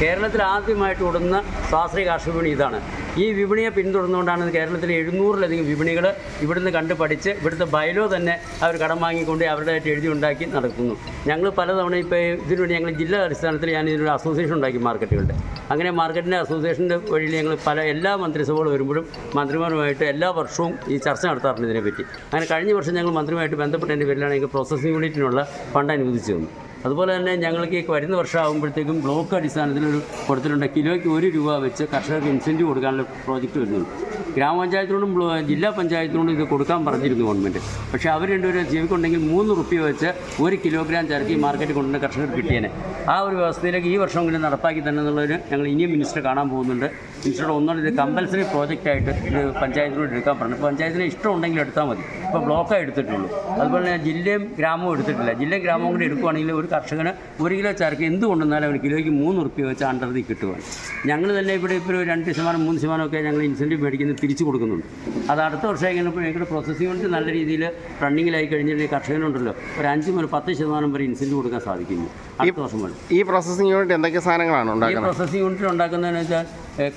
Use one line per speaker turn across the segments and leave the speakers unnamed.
കേരളത്തിൽ ആദ്യമായിട്ട് ഓടുന്ന സ്വാശ്രയ കാർഷിക വിപണി ഇതാണ്. ഈ വിപണിയെ പിന്തുടർന്നുകൊണ്ടാണ് കേരളത്തിലെ 700-ലധികം വിപണികൾ ഇവിടുന്ന് കണ്ട് പഠിച്ച് ഇവിടുത്തെ ബയലോ തന്നെ അവർ കടം വാങ്ങിക്കൊണ്ട് അവരുടേതായിട്ട് എഴുതി ഉണ്ടാക്കി നടക്കുന്നു. ഞങ്ങൾ പലതവണ ഇപ്പോൾ ഇതിനുവേണ്ടി ഞങ്ങൾ ജില്ലാ അടിസ്ഥാനത്തിൽ ഞാൻ ഇതിനൊരു അസോസിയേഷൻ ഉണ്ടാക്കി മാർക്കറ്റുകളുടെ. അങ്ങനെ മാർക്കറ്റിൻ്റെ അസോസിയേഷൻ്റെ വഴിയിൽ ഞങ്ങൾ എല്ലാ മന്ത്രിസഭകൾ വരുമ്പോഴും മന്ത്രിമാരുമായിട്ട് എല്ലാ വർഷവും ഈ ചർച്ച നടത്താറുണ്ട് ഇതിനെപ്പറ്റി. അങ്ങനെ കഴിഞ്ഞ വർഷം ഞങ്ങൾ മന്ത്രിയുമായിട്ട് ബന്ധപ്പെട്ടതിൻ്റെ പേരിലാണ് ഞങ്ങൾക്ക് പ്രോസസ്സിംഗ് യൂണിറ്റിനുള്ള ഫണ്ട് അനുവദിച്ചു തന്നു. അതുപോലെ തന്നെ ഞങ്ങൾക്ക് ഈ വരുന്ന വർഷമാകുമ്പോഴത്തേക്കും ബ്ലോക്ക് അടിസ്ഥാനത്തിൽ കൊടുത്തിട്ടുണ്ട്. കിലോയ്ക്ക് ₹1 വെച്ച് കർഷകർക്ക് ഇൻസെൻറ്റീവ് കൊടുക്കാനുള്ള പ്രോജക്റ്റ് വരുന്നുണ്ട്. ഗ്രാമപഞ്ചായത്തിനോടും ജില്ലാ പഞ്ചായത്തിനോടും ഇത് കൊടുക്കാൻ പറഞ്ഞിരുന്നു ഗവൺമെൻറ്. പക്ഷേ അവർ രണ്ടുപേരും ജീവിക്കുണ്ടെങ്കിൽ ₹3 വെച്ച് 1 കിലോഗ്രാം ചരക്ക് ഈ മാർക്കറ്റിൽ കൊണ്ടുവന്ന കർഷകർ കിട്ടിയേനെ. ആ ഒരു വ്യവസ്ഥയിലേക്ക് ഈ വർഷമെങ്കിലും നടപ്പാക്കി തന്നെ എന്നുള്ളതിന് ഞങ്ങൾ ഇനിയും മിനിസ്റ്റർ കാണാൻ പോകുന്നുണ്ട്. മിനിസ്റ്ററുടെ ഒന്നുകൂടി ഇത് കമ്പൽസറി പ്രോജക്റ്റായിട്ട് ഇത് പഞ്ചായത്തിനോട് എടുക്കാൻ പറഞ്ഞു. പഞ്ചായത്തിന് ഇഷ്ടമുണ്ടെങ്കിൽ എടുത്താൽ മതി. ഇപ്പോൾ ബ്ലോക്കാണ് എടുത്തിട്ടുള്ളൂ. അതുപോലെ തന്നെ ജില്ലയും ഗ്രാമവും എടുത്തിട്ടില്ല. ജില്ലയും ഗ്രാമവും കൂടി എടുക്കുകയാണെങ്കിൽ ഒരു കർഷകന് 1 കിലോ ചരക്ക് എന്ത് കൊണ്ടുവന്നാലും അവന് കിലോയ്ക്ക് ₹3 വെച്ച് അണ്ടർതി കിട്ടുകയാണ്. ഞങ്ങൾ തന്നെ ഇവിടെ ഇപ്പോൾ 2%, 3% ഒക്കെ ഞങ്ങൾ ഇൻസെൻറ്റീവ് മേടിക്കുന്നത് തിരിച്ചു കൊടുക്കുന്നുണ്ട്. അത് അടുത്ത വർഷം കഴിഞ്ഞപ്പോൾ ഞങ്ങളുടെ പ്രോസസ്സിംഗ് യൂണിറ്റ് നല്ല രീതിയിൽ റണ്ണിങ്ങിലായി കഴിഞ്ഞിട്ട് കർഷകനുണ്ടല്ലോ ഒരു 5 മുതൽ 10% വരെ ഇൻസെൻറ്റീവ് കൊടുക്കാൻ സാധിക്കുന്നു അടുത്ത വർഷം മുതൽ.
ഈ പ്രോസസ്സിംഗ് യൂണിറ്റ് എന്തൊക്കെ സാധനങ്ങളാണ് ഉണ്ടാക്കുന്നത്?
ഈ പ്രോസസ്സിംഗ് യൂണിറ്റ് ഉണ്ടാക്കുന്നതെന്ന് വെച്ചാൽ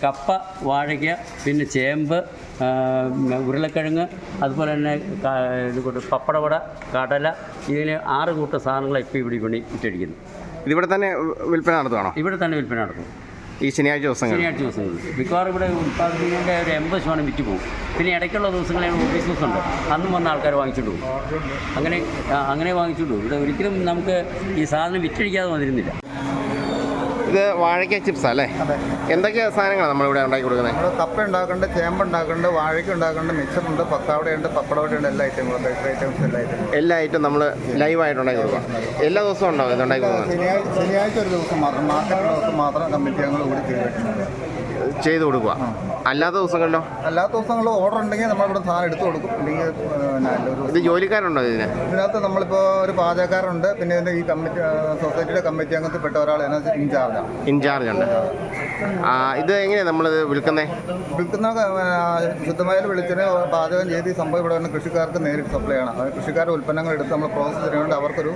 കപ്പ, വാഴയ്ക്ക, പിന്നെ ചേമ്പ്, ഉരുളക്കിഴങ്ങ്, അതുപോലെ തന്നെ പപ്പടവട, കടല, ഇതിന് 6 കൂട്ട സാധനങ്ങളാണ് ഇപ്പോൾ ഇവിടെ ഇട്ടടിക്കുന്നത്.
ഇതിവിടെ തന്നെ വിൽപ്പന നടത്തുകയാണോ?
ഇവിടെ തന്നെ വിൽപ്പന നടത്തും.
ഈ ശനിയാഴ്ച ദിവസങ്ങളിൽ
മിക്കവാറും ഇവിടെ ഉൽപ്പാദിപ്പിക്കുന്നതിൻ്റെ ഒരു 80% വിറ്റ് പോകും. പിന്നെ ഇടയ്ക്കുള്ള ദിവസങ്ങളിൽ ഓഫീസ് ദിവസം ഉണ്ട്, അന്നും വന്ന ആൾക്കാർ വാങ്ങിച്ചുകൊണ്ട് പോകും. അങ്ങനെ വാങ്ങിച്ചുകൊണ്ട് പോകും. ഇവിടെ ഒരിക്കലും നമുക്ക് ഈ സാധനം വിറ്റഴിക്കാതെ വന്നിരുന്നില്ല.
ഇത് വാഴയ്ക്ക ചിപ്സ് അല്ലേ? എന്തൊക്കെ സാധനങ്ങളാണ് നമ്മളിവിടെ ഉണ്ടാക്കി കൊടുക്കുന്നത്?
നമ്മൾ കപ്പ ഉണ്ടാക്കുന്നുണ്ട്, ചേമ്പ് ഉണ്ടാക്കുന്നുണ്ട്, വാഴയ്ക്ക ഉണ്ടാക്കുന്നുണ്ട്, മിക്സറുണ്ട്, പക്കാവടയുണ്ട്, പപ്പടവടയുണ്ട്, എല്ലാ ഐറ്റങ്ങളും
എല്ലാ ഐറ്റം നമ്മൾ ലൈവായിട്ട് ഉണ്ടാക്കി കൊടുക്കാം. എല്ലാ ദിവസവും ഉണ്ടാവും ഇത് ഉണ്ടാക്കി കൊടുക്കുന്നത്?
ശനിയാഴ്ച ഒരു ദിവസം മാത്രം, മാർക്കറ്റിൻ്റെ ദിവസം മാത്രം കമ്മിറ്റി ഞങ്ങൾ കൂടി
ചെയ്ത് കൊടുക്കുക. അല്ലാത്ത ദിവസങ്ങളിലോ?
അല്ലാത്ത ദിവസങ്ങളിൽ ഓർഡർ ഉണ്ടെങ്കിൽ നമ്മളിവിടെ സാധനം എടുത്തു കൊടുക്കും. അല്ലെങ്കിൽ
ഇത് ജോലിക്കാരുണ്ടോ
ഇതിനകത്ത്? നമ്മളിപ്പോൾ ഒരു പാചകക്കാരുണ്ട്, പിന്നെ ഇതിൻ്റെ ഈ കമ്മിറ്റി സൊസൈറ്റിയുടെ കമ്മിറ്റി അംഗത്തിൽപ്പെട്ട ഒരാൾ
ഇൻചാർജ് ഉണ്ട്. ഇത് എങ്ങനെയാണ് നമ്മളിത് വിൽക്കുന്നത്?
ശുദ്ധമായ വെളിച്ചെണ്ണ പാചകം ചെയ്ത് ഈ സംഭവം ഇവിടെ വന്ന് കൃഷിക്കാർക്ക് നേരിട്ട് സപ്ലൈ ആണ്. അത് കൃഷിക്കാരുടെ ഉൽപ്പന്നങ്ങൾ എടുത്ത് നമ്മൾ പ്രോസസ്സ് ചെയ്യുന്നുണ്ട്. അവർക്കൊരു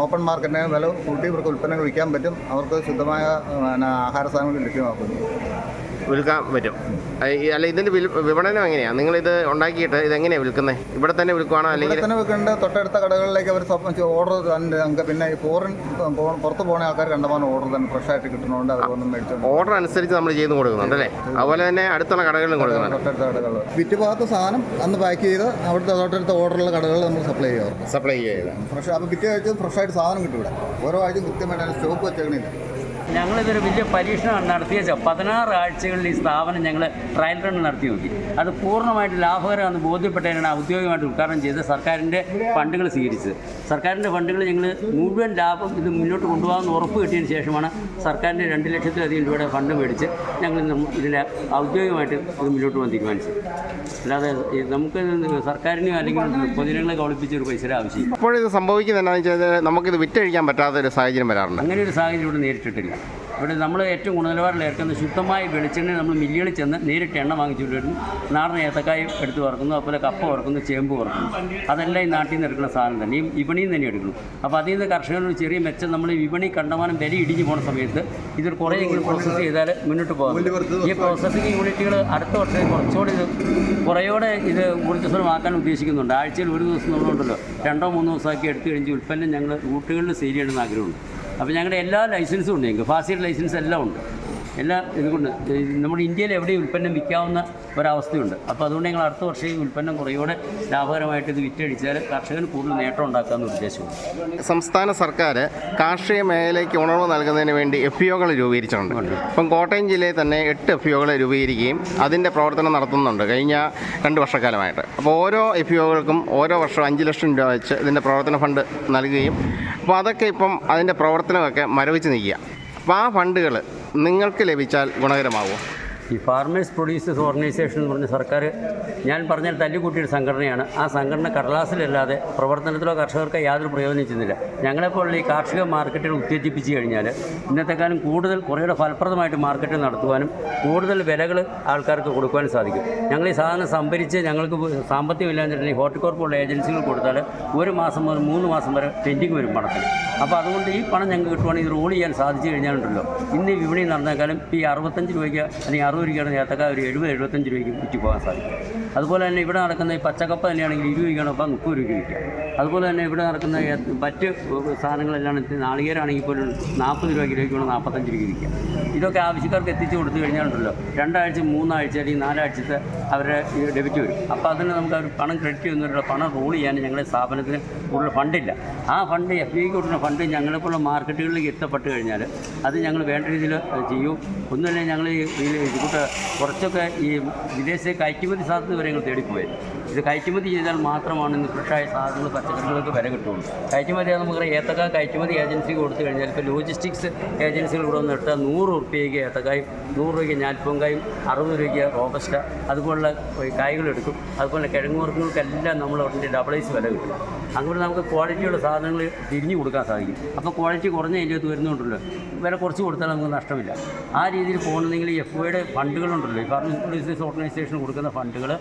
ഓപ്പൺ മാർക്കറ്റിനെ വില കൂട്ടി ഇവർക്ക് ഉൽപ്പന്നങ്ങൾ വിൽക്കാൻ പറ്റും. അവർക്ക് ശുദ്ധമായ ആഹാര സാധനങ്ങൾ ലഭ്യമാക്കുന്നു,
വിൽക്കാൻ പറ്റും. അല്ല, ഇതിൻ്റെ വിപണനം എങ്ങനെയാണ്? നിങ്ങളിത് ഉണ്ടാക്കിയിട്ട് ഇതെങ്ങനെയാണ് വിൽക്കുന്നത്? ഇവിടെ തന്നെ വിൽക്കുകയാണോ അല്ലെങ്കിൽ
തന്നെ വിൽക്കേണ്ടത്? തൊട്ടടുത്ത കടകളിലേക്ക് അവർ ഓർഡർ തന്നെ നമുക്ക്. പിന്നെ ഈ പുറത്ത് പോകുന്ന ആൾക്കാർ കണ്ടമാനം ഓർഡർ തന്നെ ഫ്രഷ് ആയിട്ട് കിട്ടുന്നതുകൊണ്ട് അതൊന്നും മേടിച്ചു
ഓർഡർ അനുസരിച്ച് നമ്മൾ ചെയ്ത് കൊടുക്കുന്നുണ്ട് അല്ലേ? അതുപോലെ തന്നെ അടുത്തുള്ള കടകളിലും കൊടുക്കുന്നുണ്ട്.
തൊട്ടടുത്ത കടകൾ വിറ്റ് ഭാഗത്ത് സാധനം അന്ന് പാക്ക് ചെയ്ത് അവിടുത്തെ തൊട്ടടുത്ത ഓർഡറുള്ള കടകളിൽ നമ്മൾ സപ്ലൈ ചെയ്യുക. ഫ്രഷ് അപ്പോൾ പിറ്റേ ആഴ്ച ഫ്രഷ് ആയിട്ട് സാധനം കിട്ടും. ഇവിടെ ഓരോ ആഴ്ചയും കൃത്യമായിട്ട് സ്റ്റോക്ക് വെച്ചേക്കണില്ല.
ഞങ്ങളിതൊരു വലിയ പരീക്ഷണം നടത്തിയ 16 ആഴ്ചകളിൽ ഈ സ്ഥാപനം ഞങ്ങൾ ട്രയൽ റൺ നടത്തി നോക്കി. അത് പൂർണ്ണമായിട്ട് ലാഭകരമാണെന്ന് ബോധ്യപ്പെട്ടതിനാണ് ഔദ്യോഗികമായിട്ട് ഉദ്ഘാടനം ചെയ്ത് സർക്കാരിൻ്റെ ഫണ്ടുകൾ സ്വീകരിച്ചത്. സർക്കാരിൻ്റെ ഫണ്ടുകൾ ഞങ്ങൾ മുഴുവൻ ലാഭം ഇത് മുന്നോട്ട് കൊണ്ടുപോകാമെന്ന് ഉറപ്പ് കിട്ടിയതിന് ശേഷമാണ് സർക്കാരിൻ്റെ 2 ലക്ഷത്തിലധികം രൂപയുടെ ഫണ്ട് മേടിച്ച് ഞങ്ങൾ ഇതിൽ ഔദ്യോഗികമായിട്ട് ഇത് മുന്നോട്ട് പോകാൻ തീരുമാനിച്ചത്. അല്ലാതെ നമുക്ക് സർക്കാരിനെയോ അല്ലെങ്കിൽ പൊതുജനങ്ങളെ കബളിപ്പിച്ച ഒരു പൈസ ആവശ്യമില്ല.
അപ്പോഴിത് സംഭവിക്കുന്നത് എന്താണെന്ന് വെച്ചാൽ നമുക്കിത് വിറ്റഴിക്കാൻ പറ്റാത്തൊരു സാഹചര്യം വരാറുണ്ട്.
അങ്ങനെ ഒരു സാഹചര്യം ഇവിടെ നേരിട്ടിട്ടില്ല. ഇവിടെ നമ്മൾ ഏറ്റവും ഗുണനിലവാരത്തിൽ ഏർക്കുന്ന ശുദ്ധമായ വെളിച്ചെണ്ണ നമ്മൾ മില്ലുകളിൽ ചെന്ന് നേരിട്ട് എണ്ണ വാങ്ങിച്ചുകൊണ്ട് വരുന്നു. നാടൻ ഏത്തക്കായും എടുത്ത് വറക്കുന്നു, അതുപോലെ കപ്പ വറക്കുന്നു, ചേമ്പ് വറക്കുന്നു. അതെല്ലാം ഈ നാട്ടിൽ നിന്ന് എടുക്കുന്ന സാധനം തന്നെ, ഈ വിപണിയിൽ നിന്ന് തന്നെ എടുക്കുന്നു. അപ്പോൾ അതിൽ നിന്ന് കർഷകനൊരു ചെറിയ മെച്ചം. നമ്മൾ ഈ വിപണി കണ്ടമാനം വില ഇടിഞ്ഞു പോകുന്ന സമയത്ത് ഇതൊരു കുറേയെങ്കിലും പ്രോസസ്സ് ചെയ്താൽ മുന്നോട്ട് പോകാം. ഈ പ്രോസസ്സിംഗ് യൂണിറ്റുകൾ അടുത്ത വർഷം കുറച്ചുകൂടി കുറേയോടെ ഇത് ഊർജ്ജസ്വലമാക്കാൻ ഉദ്ദേശിക്കുന്നുണ്ട്. ആഴ്ചയിൽ ഒരു ദിവസം നമ്മളുണ്ടല്ലോ 2-3 ദിവസമാക്കി എടുത്തു കഴിഞ്ഞ് ഉൽപ്പന്നം ഞങ്ങൾ റൂട്ടുകളിൽ സെയിൽ ചെയ്യണമെന്ന് ആഗ്രഹമുണ്ട്. അപ്പോൾ ഞങ്ങളുടെ എല്ലാ ലൈസൻസും ഉണ്ട്. ഞങ്ങൾക്ക് ഫാസിയുടെ ലൈസൻസ് എല്ലാം ഉണ്ട്. എല്ലാം ഇതുകൊണ്ട് നമ്മുടെ ഇന്ത്യയിൽ എവിടെയും ഉൽപ്പന്നം വിൽക്കാവുന്ന ഒരവസ്ഥയുണ്ട്. അപ്പോൾ അതുകൊണ്ട് ഞങ്ങൾ അടുത്ത വർഷം ഈ ഉൽപ്പന്നം കുറേയോടെ ലാഭകരമായിട്ട് ഇത് വിറ്റഴിച്ചാൽ കർഷകന് കൂടുതൽ നേട്ടം ഉണ്ടാക്കാമെന്ന് ഉദ്ദേശമുണ്ട്.
സംസ്ഥാന സർക്കാർ കാർഷിക മേഖലയ്ക്ക് ഉണർവ് നൽകുന്നതിന് വേണ്ടി FPOകൾ രൂപീകരിച്ചിട്ടുണ്ട്. ഇപ്പം കോട്ടയം ജില്ലയിൽ തന്നെ 8 FPOകൾ രൂപീകരിക്കുകയും അതിൻ്റെ പ്രവർത്തനം നടത്തുന്നുണ്ട് കഴിഞ്ഞ 2 വർഷക്കാലമായിട്ട്. അപ്പോൾ ഓരോ FPOകൾക്കും ഓരോ വർഷം 5 ലക്ഷം രൂപ വെച്ച് ഇതിൻ്റെ പ്രവർത്തന ഫണ്ട് നൽകുകയും, അപ്പോൾ അതൊക്കെ ഇപ്പം അതിൻ്റെ പ്രവർത്തനമൊക്കെ മരവിച്ച് നിൽക്കുക. അപ്പോൾ ആ ഫണ്ടുകൾ നിങ്ങൾക്ക് ലഭിച്ചാൽ ഗുണകരമാകുമോ?
ഈ ഫാർമേഴ്സ് പ്രൊഡ്യൂസേഴ്സ് ഓർഗനൈസേഷൻ എന്ന് പറഞ്ഞ സർക്കാർ ഞാൻ പറഞ്ഞ തല്ലിക്കൂട്ടിയൊരു സംഘടനയാണ്. ആ സംഘടന കടലാസിലല്ലാതെ പ്രവർത്തനത്തിലോ കർഷകർക്ക് യാതൊരു പ്രയോജനം ചെയ്യുന്നില്ല. ഞങ്ങളെപ്പോലുള്ള ഈ കാർഷിക മാർക്കറ്റുകൾ ഉത്തേജിപ്പിച്ച് കഴിഞ്ഞാൽ ഇന്നത്തെ കാലം കൂടുതൽ കുറേയുടെ ഫലപ്രദമായിട്ട് മാർക്കറ്റ് നടത്തുവാനും കൂടുതൽ വിലകൾ ആൾക്കാർക്ക് കൊടുക്കുവാനും സാധിക്കും. ഞങ്ങൾ ഈ സാധനം സംഭരിച്ച് ഞങ്ങൾക്ക് സാമ്പത്തികമില്ലാന്നിട്ടുണ്ടെങ്കിൽ ഹോർട്ടികോർപ്പുള്ള ഏജൻസികൾ കൊടുത്താൽ 1 മാസം മുതൽ 3 മാസം വരെ പെൻഡിങ് വരും പണത്തിന്. അപ്പോൾ അതുകൊണ്ട് ഈ പണം ഞങ്ങൾക്ക് കിട്ടുവാണെങ്കിൽ ഇത് റോൾ ചെയ്യാൻ സാധിച്ചു കഴിഞ്ഞാലുണ്ടല്ലോ ഇന്ന് ഈ വിപണി നടന്നേക്കാളും ഈ 65 രൂപയ്ക്ക് അല്ലെങ്കിൽ 60 രൂപയ്ക്കാണ് ഏത്തക്ക ഒരു 70-75 രൂപയ്ക്ക് വിറ്റ് പോകാൻ സാധിക്കും. അതുപോലെ തന്നെ ഇവിടെ നടക്കുന്ന ഈ പച്ചക്കപ്പ തന്നെയാണെങ്കിൽ 20 രൂപയ്ക്കാണ് അപ്പം 30 രൂപയ്ക്ക് വിൽക്കുക. അതുപോലെ തന്നെ ഇവിടെ നടക്കുന്ന മറ്റ് സാധനങ്ങളെല്ലാം നാളികേരാണെങ്കിൽ പോലും 40 രൂപ കിലോയ്ക്കാണ് 45 രൂപയ്ക്ക് വിൽക്കുക. ഇതൊക്കെ ആവശ്യക്കാർക്ക് എത്തിച്ചു കൊടുത്തു കഴിഞ്ഞാലുണ്ടല്ലോ 2 ആഴ്ച 3 ആഴ്ച അല്ലെങ്കിൽ 4 ആഴ്ചത്തെ അവരുടെ ഡെബിറ്റ് വരും. അപ്പോൾ അതിന് നമുക്ക് അവർ പണം ക്രെഡിറ്റ് ചെയ്യുന്നവരുടെ പണം റോൾ ചെയ്യാൻ ഞങ്ങളുടെ സ്ഥാപനത്തിന് കൂടുതൽ ഫണ്ടില്ല. ആ ഫണ്ട് FBIക്ക് കൊടുക്കുന്ന ഫണ്ട് ഞങ്ങളെപ്പോലുള്ള മാർക്കറ്റുകളിലേക്ക് എത്തപ്പെട്ട് കഴിഞ്ഞാൽ അത് ഞങ്ങൾ വേണ്ട രീതിയിൽ ചെയ്യും. ഒന്നുമില്ല ഞങ്ങൾ ഇതുകൂട്ട് കുറച്ചൊക്കെ ഈ വിദേശ കയറ്റുമതി സാധ്യത വരെ ഞങ്ങൾ തേടിപ്പോയത്. ഇത് കയറ്റുമതി ചെയ്താൽ മാത്രമാണ് ഇന്ന് ഫ്രഷായ സാധനങ്ങൾ പച്ചക്കറികൾക്ക് വില കിട്ടുള്ളൂ. കയറ്റുമതി നമുക്ക് ഏത്തക്ക കയറ്റുമതി ഏജൻസിക്ക് കൊടുത്തു കഴിഞ്ഞാൽ ഇപ്പോൾ ലോജിസ്റ്റിക്സ് ഏജൻസികൾ ഇവിടെ വന്ന് എടുത്താൽ 100 രൂപയ്ക്ക് ഏത്തക്കായും 100 രൂപയ്ക്ക് ഞാൽപ്പൊങ്കായും 60 രൂപയ്ക്ക് റോബസ്റ്റ അതുപോലുള്ള കായ്കൾ എടുക്കും. അതുപോലെ കിഴങ്ങ് വർഗ്ഗങ്ങൾക്കെല്ലാം നമ്മൾ അവിടെ ഡബിളൈസ് വില കിട്ടും. അങ്ങനെ നമുക്ക് ക്വാളിറ്റിയുള്ള സാധനങ്ങൾ തിരിഞ്ഞു കൊടുക്കാൻ സാധിക്കും. അപ്പോൾ ക്വാളിറ്റി കുറഞ്ഞ അതിൻ്റെ വരുന്നുണ്ടല്ലോ വില കുറച്ച് കൊടുത്താൽ നമുക്ക് നഷ്ടമില്ല. ആ രീതിയിൽ പോകണമെങ്കിൽ ഈ FOയുടെ ഫണ്ടുകളുണ്ടല്ലോ ഈ ഫാർമേഴ്സ് പ്രൊഡ്യൂസേഴ്സ് ഓർഗനൈസേഷൻ കൊടുക്കുന്ന ഫണ്ടുകൾ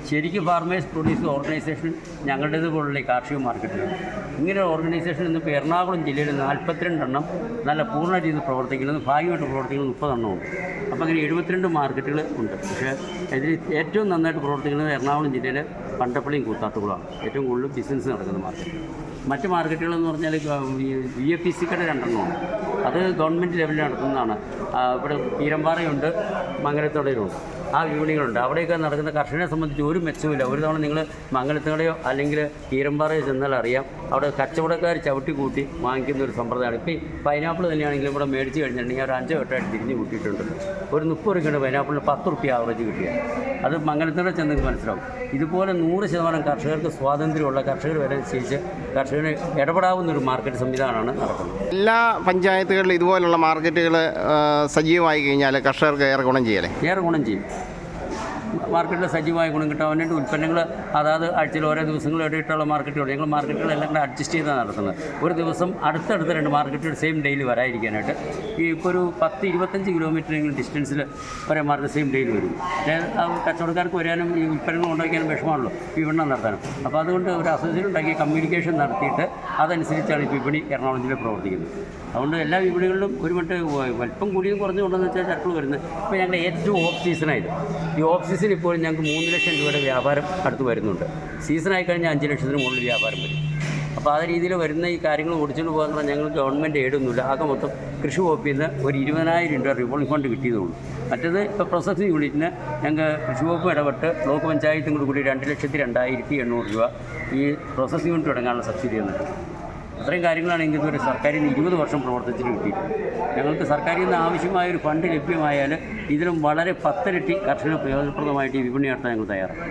ശരിക്കും ഫാർമേഴ്സ് പ്രൊഡ്യൂസേഴ്സ് ഓർഗനൈസേഷൻ ഞങ്ങളുടേത് പോലുള്ള ഈ കാർഷിക മാർക്കറ്റിലാണ്. ഇങ്ങനെ ഓർഗനൈസേഷൻ ഇന്നിപ്പോൾ എറണാകുളം ജില്ലയിൽ 42 എണ്ണം നല്ല പൂർണ്ണ രീതിയിൽ പ്രവർത്തിക്കുന്നത് ഭാഗ്യമായിട്ട് പ്രവർത്തിക്കുന്നത് 30 എണ്ണമുണ്ട്. അപ്പോൾ അങ്ങനെ 72 മാർക്കറ്റുകൾ ഉണ്ട്. പക്ഷേ ഇതിൽ ഏറ്റവും നന്നായിട്ട് പ്രവർത്തിക്കുന്നത് എറണാകുളം ജില്ലയിലെ പണ്ടപ്പള്ളിയും കൂത്താട്ടുകളാണ് ഏറ്റവും കൂടുതൽ ബിസിനസ് നടക്കുന്ന മാർക്കറ്റ്. മറ്റ് മാർക്കറ്റുകളെന്ന് പറഞ്ഞാൽ VFPCയുടെ 2 എണ്ണമുണ്ട്. അത് ഗവൺമെൻറ് ലെവലിൽ നടത്തുന്നതാണ്. ഇവിടെ പീരമ്പാറയുണ്ട്, മംഗലത്തോടെയുണ്ട്. ആ വിപണികളുണ്ട്. അവിടെയൊക്കെ നടക്കുന്ന കർഷകനെ സംബന്ധിച്ച് ഒരു മെച്ചവുമില്ല. ഒരു തവണ നിങ്ങൾ മംഗലത്തോടെയോ അല്ലെങ്കിൽ കീരമ്പാറയോ ചെന്നാൽ അറിയാം അവിടെ കച്ചവടക്കാർ ചവിട്ടി കൂട്ടി വാങ്ങിക്കുന്ന ഒരു സമ്പ്രദായമാണ്. ഇപ്പോൾ ഈ പൈനാപ്പിൾ തന്നെയാണെങ്കിലും ഇവിടെ മേടിച്ച് കഴിഞ്ഞിട്ടുണ്ടെങ്കിൽ ഒരു 5 വട്ടമായിട്ട് തിരിഞ്ഞ് കൂട്ടിയിട്ടുണ്ടല്ലോ. ഒരു 30 രൂപയ്ക്കാണ് പൈനാപ്പിളിന് 10 രൂപ ആവറേജ് കിട്ടിയ. അത് മംഗലത്തോടെ ചെന്നെങ്കിൽ മനസ്സിലാവും. ഇതുപോലെ 100% കർഷകർക്ക് സ്വാതന്ത്ര്യമുള്ള കർഷകർ വരെ നിശ്ചയിച്ച് കർഷകന് ഇടപെടാവുന്നൊരു മാർക്കറ്റ് സംവിധാനമാണ് നടക്കുന്നത്.
എല്ലാ പഞ്ചായത്തുകളിലും ഇതുപോലുള്ള മാർക്കറ്റുകൾ സജീവമായി കഴിഞ്ഞാൽ കർഷകർക്ക് ഏറെ ഗുണം ചെയ്യും.
മാർക്കറ്റിൽ സജീവമായ ഗുണം കിട്ടാൻ വേണ്ടിയിട്ട് ഉൽപ്പന്നങ്ങൾ അതായത് ആഴ്ചയിൽ ഓരോ ദിവസങ്ങൾ ഇടയിട്ടുള്ള മാർക്കറ്റുകൾ ഞങ്ങൾ മാർക്കറ്റുകളെല്ലാം കൂടെ അഡ്ജസ്റ്റ് ചെയ്താണ് നടത്തുന്നത്. ഒരു ദിവസം അടുത്തടുത്ത് 2 മാർക്കറ്റുകൾ സെയിം ഡേയിൽ വരാതിരിക്കാനായിട്ട് ഈ ഇപ്പോൾ ഒരു 10-25 കിലോമീറ്ററെങ്കിലും ഡിസ്റ്റൻസിൽ ഒരേ മാർക്കറ്റ് സെയിം ഡേയിൽ വരും. കച്ചവടക്കാർക്ക് വരാനും ഈ ഉൽപ്പന്നങ്ങൾ ഉണ്ടാക്കിയാലും വിഷമമാണല്ലോ വിപണനം നടത്താനും. അപ്പോൾ അതുകൊണ്ട് ഒരു അസോസിയേഷൻ ഉണ്ടാക്കി കമ്മ്യൂണിക്കേഷൻ നടത്തിയിട്ട് അതനുസരിച്ചാണ് ഈ വിപണി എറണാകുളം ജില്ലയിൽ പ്രവർത്തിക്കുന്നത്. അതുകൊണ്ട് എല്ലാ വിപണികളിലും ഒരു മറ്റ് വലിപ്പം കൂടിയും കുറഞ്ഞുകൊണ്ടെന്ന് വെച്ചാൽ ചരക്കുകൾ വരുന്നത്. ഇപ്പോൾ ഞങ്ങൾ ഏറ്റവും ഓഫ് സീസണായത് ഈ ഓഫ് സീസൺ ഇപ്പോഴും ഞങ്ങൾക്ക് 3 ലക്ഷം രൂപയുടെ വ്യാപാരം അടുത്ത് വരുന്നുണ്ട്. സീസണായി കഴിഞ്ഞാൽ 5 ലക്ഷത്തിന് മുകളിൽ വ്യാപാരം വരും. അപ്പോൾ ആ രീതിയിൽ വരുന്ന ഈ കാര്യങ്ങൾ ഓടിച്ചുകൊണ്ട് പോകാൻ പറഞ്ഞാൽ ഞങ്ങൾ ഗവൺമെൻറ് എയ്ഡൊന്നുമില്ല. ആകെ മൊത്തം കൃഷി വകുപ്പിൽ നിന്ന് ഒരു 20,000 രൂപ റിവോൾവിംഗ് ഫണ്ട് കിട്ടിയതുള്ളൂ. മറ്റേത് ഇപ്പോൾ പ്രോസസ്സിംഗ് യൂണിറ്റിന് ഞങ്ങൾക്ക് കൃഷി വകുപ്പ് ഇടപെട്ട് ബ്ലോക്ക് പഞ്ചായത്തും കൂടി 2,02,800 രൂപ ഈ പ്രോസസ്സിംഗ് യൂണിറ്റ് തുടങ്ങാനുള്ള സബ്സിഡി തന്നിട്ടുണ്ട്. അത്രയും കാര്യങ്ങളാണ് ഇതുവരെ സർക്കാരിൽ നിന്ന് 20 വർഷം പ്രവർത്തിച്ചിട്ട് കിട്ടിയിട്ടുണ്ട്. ഞങ്ങൾക്ക് സർക്കാരിൽ നിന്ന് ആവശ്യമായൊരു ഫണ്ട് ലഭ്യമായാൽ ഇതിലും വളരെ 10 ഇരട്ടി കർഷകന് പ്രയോജനപ്രദമായിട്ട് ഈ വിപണി നടത്താൻ ഞങ്ങൾ തയ്യാറാണ്.